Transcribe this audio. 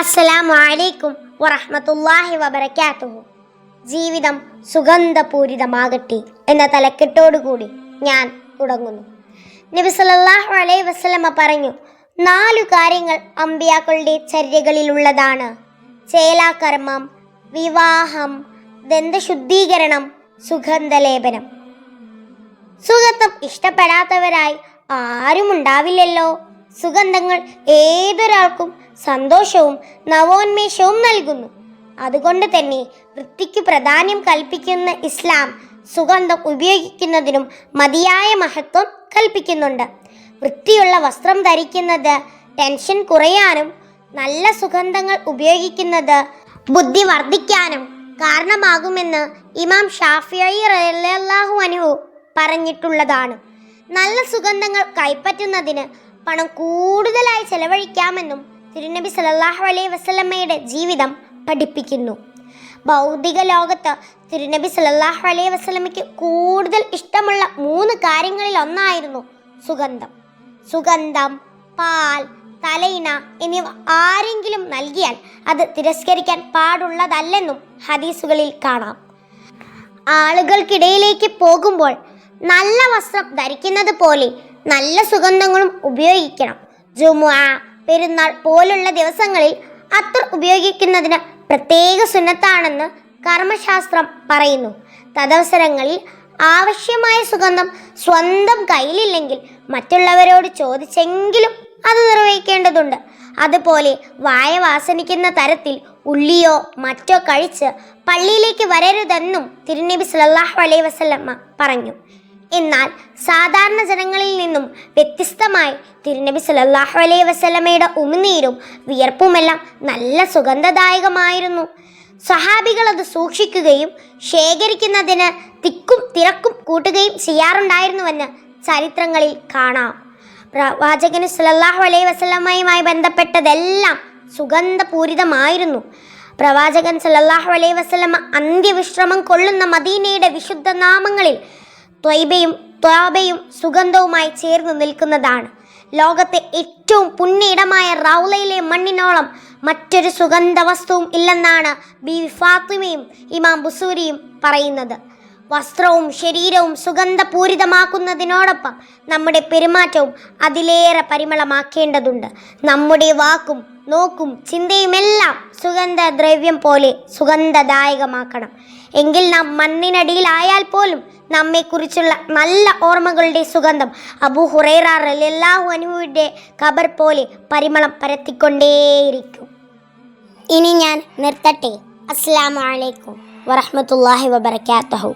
അസ്സലാമു അലൈക്കും വറഹ്മത്തുള്ളാഹി വബറകാതുഹു. ജീവിതം സുഗന്ധപൂരിതമാകട്ടെ എന്ന തലക്കെട്ടോടുകൂടി ഞാൻ തുടങ്ങുന്നു. നബി സല്ലല്ലാഹു അലൈഹി വസല്ലമ പറഞ്ഞു, 4 കാര്യങ്ങൾ അമ്പിയാക്കളുടെ ചര്യകളിലുള്ളതാണ്: ചേലാകർമ്മം, വിവാഹം, ദന്തശുദ്ധീകരണം, സുഗന്ധലേപനം. സുഗന്ധം ഇഷ്ടപ്പെടാത്തവരായി ആരും ഉണ്ടാവില്ലല്ലോ. സുഗന്ധങ്ങൾ ഏതൊരാൾക്കും സന്തോഷവും നവോന്മേഷവും നൽകുന്നു. അതുകൊണ്ട് തന്നെ വൃത്തിക്ക് പ്രാധാന്യം കൽപ്പിക്കുന്ന ഇസ്ലാം സുഗന്ധം ഉപയോഗിക്കുന്നതിനും മതിയായ മഹത്വം കൽപ്പിക്കുന്നുണ്ട്. വൃത്തിയുള്ള വസ്ത്രം ധരിക്കുന്നത് ടെൻഷൻ കുറയാനും നല്ല സുഗന്ധങ്ങൾ ഉപയോഗിക്കുന്നത് ബുദ്ധി വർദ്ധിക്കാനും കാരണമാകുമെന്ന് ഇമാം ഷാഫിഈ റളിയല്ലാഹു അൻഹു പറഞ്ഞിട്ടുള്ളതാണ്. നല്ല സുഗന്ധങ്ങൾ കൈപ്പറ്റുന്നതിന് പണം കൂടുതലായി ചെലവഴിക്കാമെന്നും തിരുനബി സല്ലല്ലാഹു അലൈഹി വസല്ലമയുടെ ജീവിതം പഠിപ്പിക്കുന്നു. ഭൗതിക ലോകത്ത് തിരുനബി സല്ലല്ലാഹു അലൈഹി വസല്ലമയ്ക്ക് കൂടുതൽ ഇഷ്ടമുള്ള 3 കാര്യങ്ങളിൽ ഒന്നായിരുന്നു സുഗന്ധം. സുഗന്ധം, പാൽ, തലയിണ എന്നിവ ആരെങ്കിലും നൽകിയാൽ അത് തിരസ്കരിക്കാൻ പാടുള്ളതല്ലെന്നും ഹദീസുകളിൽ കാണാം. ആളുകൾക്കിടയിലേക്ക് പോകുമ്പോൾ നല്ല വസ്ത്രം ധരിക്കുന്നത് പോലെ നല്ല സുഗന്ധങ്ങളും ഉപയോഗിക്കണം. ജുമുഅ, പെരുന്നാൾ പോലുള്ള ദിവസങ്ങളിൽ അത്തർ ഉപയോഗിക്കുന്നതിന് പ്രത്യേക സുന്നത്താണെന്ന് കർമ്മശാസ്ത്രം പറയുന്നു. തദവസരങ്ങളിൽ ആവശ്യമായ സുഗന്ധം സ്വന്തം കയ്യിലില്ലെങ്കിൽ മറ്റുള്ളവരോട് ചോദിച്ചെങ്കിലും അത് നിർവഹിക്കേണ്ടതുണ്ട്. അതുപോലെ വായ വാസനിക്കുന്ന തരത്തിൽ ഉള്ളിയോ മറ്റോ കഴിച്ച് പള്ളിയിലേക്ക് വരരുതെന്നും തിരുനബി സല്ലല്ലാഹു അലൈഹി വസല്ലമ പറഞ്ഞു. എന്നാൽ സാധാരണ ജനങ്ങളിൽ നിന്നും വ്യത്യസ്തമായി തിരുനബി സല്ലല്ലാഹു അലൈഹി വസല്ലമയുടെ ഉമിനീരും വിയർപ്പുമെല്ലാം നല്ല സുഗന്ധദായകമായിരുന്നു. സ്വഹാബികൾ അത് സൂക്ഷിക്കുകയും ശേഖരിക്കുന്നതിന് തിക്കും തിരക്കും കൂട്ടുകയും ചെയ്യാറുണ്ടായിരുന്നുവെന്ന് ചരിത്രങ്ങളിൽ കാണാം. പ്രവാചകന് സല്ലല്ലാഹു അലൈഹി വസല്ലമയുമായി ബന്ധപ്പെട്ടതെല്ലാം സുഗന്ധപൂരിതമായിരുന്നു. പ്രവാചകൻ സല്ലല്ലാഹു അലൈഹി വസല്ലമ അന്ത്യവിശ്രമം കൊള്ളുന്ന മദീനയുടെ വിശുദ്ധ നാമങ്ങളിൽ ത്വബയും സുഗന്ധവുമായി ചേർന്ന് നിൽക്കുന്നതാണ്. ലോകത്തെ ഏറ്റവും പുണ്യയിടമായ റൗളയിലെ മണ്ണിനോളം മറ്റൊരു സുഗന്ധ വസ്തുവും ഇല്ലെന്നാണ് ബീവി ഫാത്തിമയും ഇമാം ബുസൂരിയും പറയുന്നത്. വസ്ത്രവും ശരീരവും സുഗന്ധപൂരിതമാക്കുന്നതിനോടൊപ്പം നമ്മുടെ പെരുമാറ്റവും അതിലേറെ പരിമളമാക്കേണ്ടതുണ്ട്. നമ്മുടെ വാക്കും നോക്കും ചിന്തയുമെല്ലാം സുഗന്ധദ്രവ്യം പോലെ സുഗന്ധദായകമാക്കണം. എങ്കിൽ നാം മണ്ണിനടിയിലായാൽ പോലും നമ്മെക്കുറിച്ചുള്ള നല്ല ഓർമ്മകളുടെ സുഗന്ധം അബൂ ഹുറൈറ റളിയല്ലാഹു അൻഹുവിൻ്റെ ഖബർ പോലെ പരിമളം പരത്തിക്കൊണ്ടേയിരിക്കും. ഇനി ഞാൻ നിർത്തട്ടെ. അസ്സലാമു അലൈക്കും വറഹ്മത്തുള്ളാഹി വബറകാതുഹു.